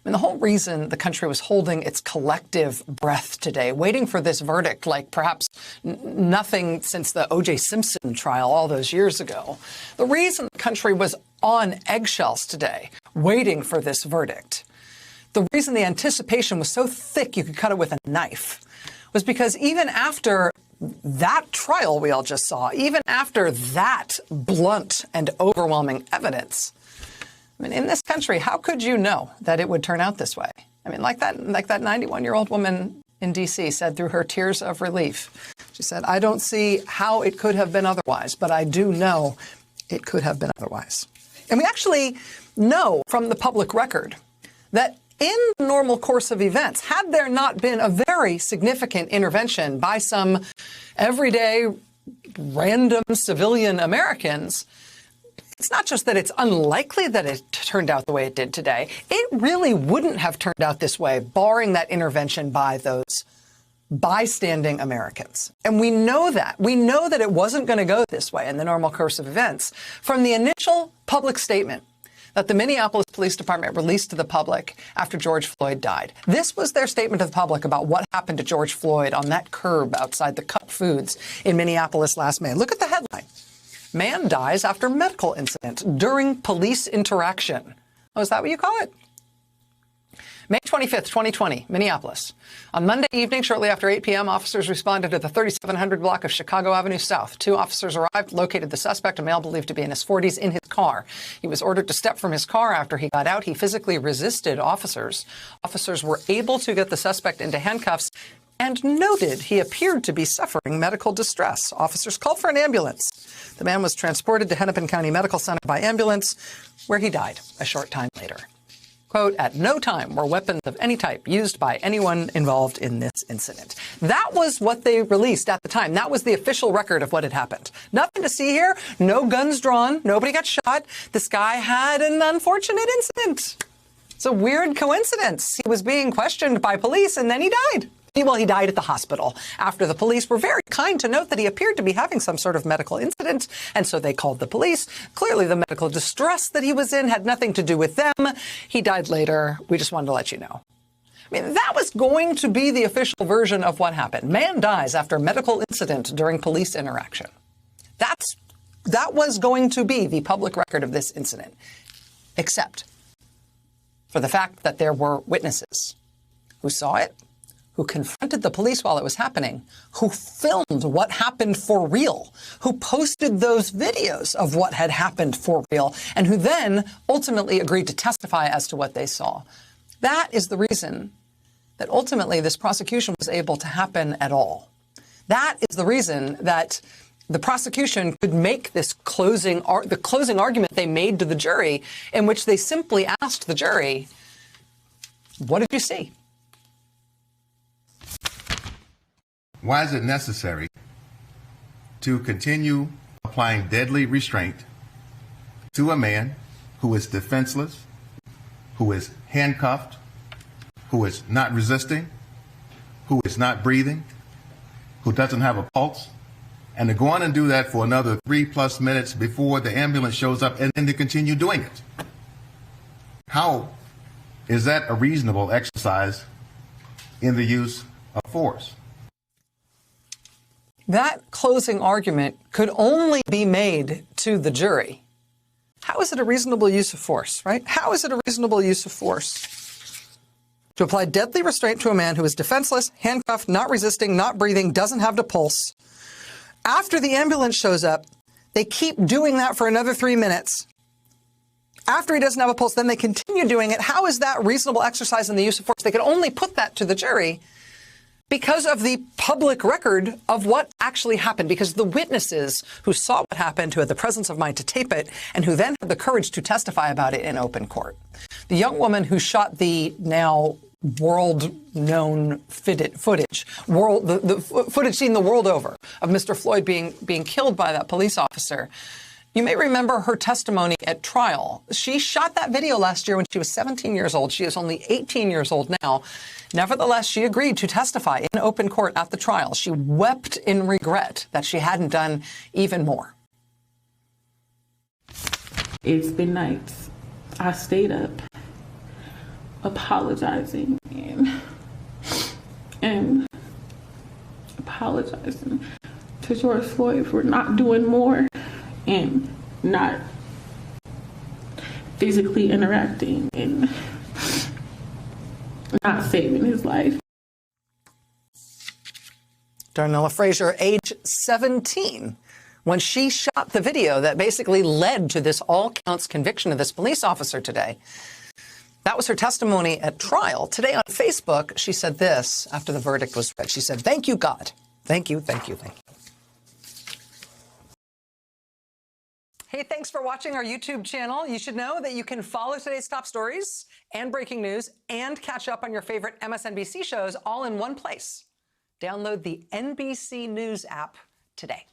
mean, the whole reason the country was holding its collective breath today, waiting for this verdict like perhaps nothing since the O.J. Simpson trial all those years ago. The reason the country was on eggshells today, waiting for this verdict, the reason the anticipation was so thick you could cut it with a knife, was because even after that trial we all just saw, even after that blunt and overwhelming evidence, I mean, in this country, how could you know that it would turn out this way? I mean, like that 91-year-old woman in D.C. said through her tears of relief. She said, I don't see how it could have been otherwise, but I do know it could have been otherwise. And we actually know from the public record that in the normal course of events, had there not been a very significant intervention by some everyday random civilian Americans, it's not just that it's unlikely that it turned out the way it did today. It really wouldn't have turned out this way, barring that intervention by those bystanding Americans. And we know that. We know that it wasn't going to go this way in the normal course of events from the initial public statement that the Minneapolis Police Department released to the public after George Floyd died. This was their statement to the public about what happened to George Floyd on that curb outside the Cup Foods in Minneapolis last May. Look at the headline. Man dies after medical incident during police interaction. Oh, is that what you call it? May 25th, 2020, Minneapolis. On Monday evening, shortly after 8 p.m., officers responded to the 3700 block of Chicago Avenue South. Two officers arrived, located the suspect, a male believed to be in his 40s, in his car. He was ordered to step from his car. After he got out, he physically resisted officers. Officers were able to get the suspect into handcuffs and noted he appeared to be suffering medical distress. Officers called for an ambulance. The man was transported to Hennepin County Medical Center by ambulance, where he died a short time later. Quote, at no time were weapons of any type used by anyone involved in this incident. That was what they released at the time. That was the official record of what had happened. Nothing to see here. No guns drawn. Nobody got shot. This guy had an unfortunate incident. It's a weird coincidence. He was being questioned by police and then he died. Well, he died at the hospital after the police were very kind to note that he appeared to be having some sort of medical incident. And so they called the police. Clearly, the medical distress that he was in had nothing to do with them. He died later. We just wanted to let you know. I mean, that was going to be the official version of what happened. Man dies after medical incident during police interaction. That was going to be the public record of this incident, except for the fact that there were witnesses who saw it, who confronted the police while it was happening, who filmed what happened for real, who posted those videos of what had happened for real, and who then ultimately agreed to testify as to what they saw. That is the reason that ultimately this prosecution was able to happen at all. That is the reason that the prosecution could make this closing argument they made to the jury, in which they simply asked the jury, what did you see? Why is it necessary to continue applying deadly restraint to a man who is defenseless, who is handcuffed, who is not resisting, who is not breathing, who doesn't have a pulse, and to go on and do that for another 3+ minutes before the ambulance shows up and then to continue doing it? How is that a reasonable exercise in the use of force? That closing argument could only be made to the jury. How is it a reasonable use of force, right? How is it a reasonable use of force to apply deadly restraint to a man who is defenseless, handcuffed, not resisting, not breathing, doesn't have the pulse? After the ambulance shows up, they keep doing that for another 3 minutes. After he doesn't have a pulse, then they continue doing it. How is that reasonable exercise in the use of force? They could only put that to the jury because of the public record of what actually happened, because the witnesses who saw what happened, who had the presence of mind to tape it, and who then had the courage to testify about it in open court. The young woman who shot the now world-known footage, the footage seen the world over of Mr. Floyd being killed by that police officer. You may remember her testimony at trial. She shot that video last year when she was 17 years old. She is only 18 years old now. Nevertheless, she agreed to testify in open court at the trial. She wept in regret that she hadn't done even more. It's been nights. I stayed up apologizing and apologizing to George Floyd for not doing more and not physically interacting and not saving his life. Darnella Frazier, age 17, when she shot the video that basically led to this all-counts conviction of this police officer today. That was her testimony at trial. Today on Facebook, she said this after the verdict was read. She said, "Thank you, God. Thank you, thank you, thank you." Hey, thanks for watching our YouTube channel. You should know that you can follow today's top stories and breaking news and catch up on your favorite MSNBC shows all in one place. Download the NBC News app today.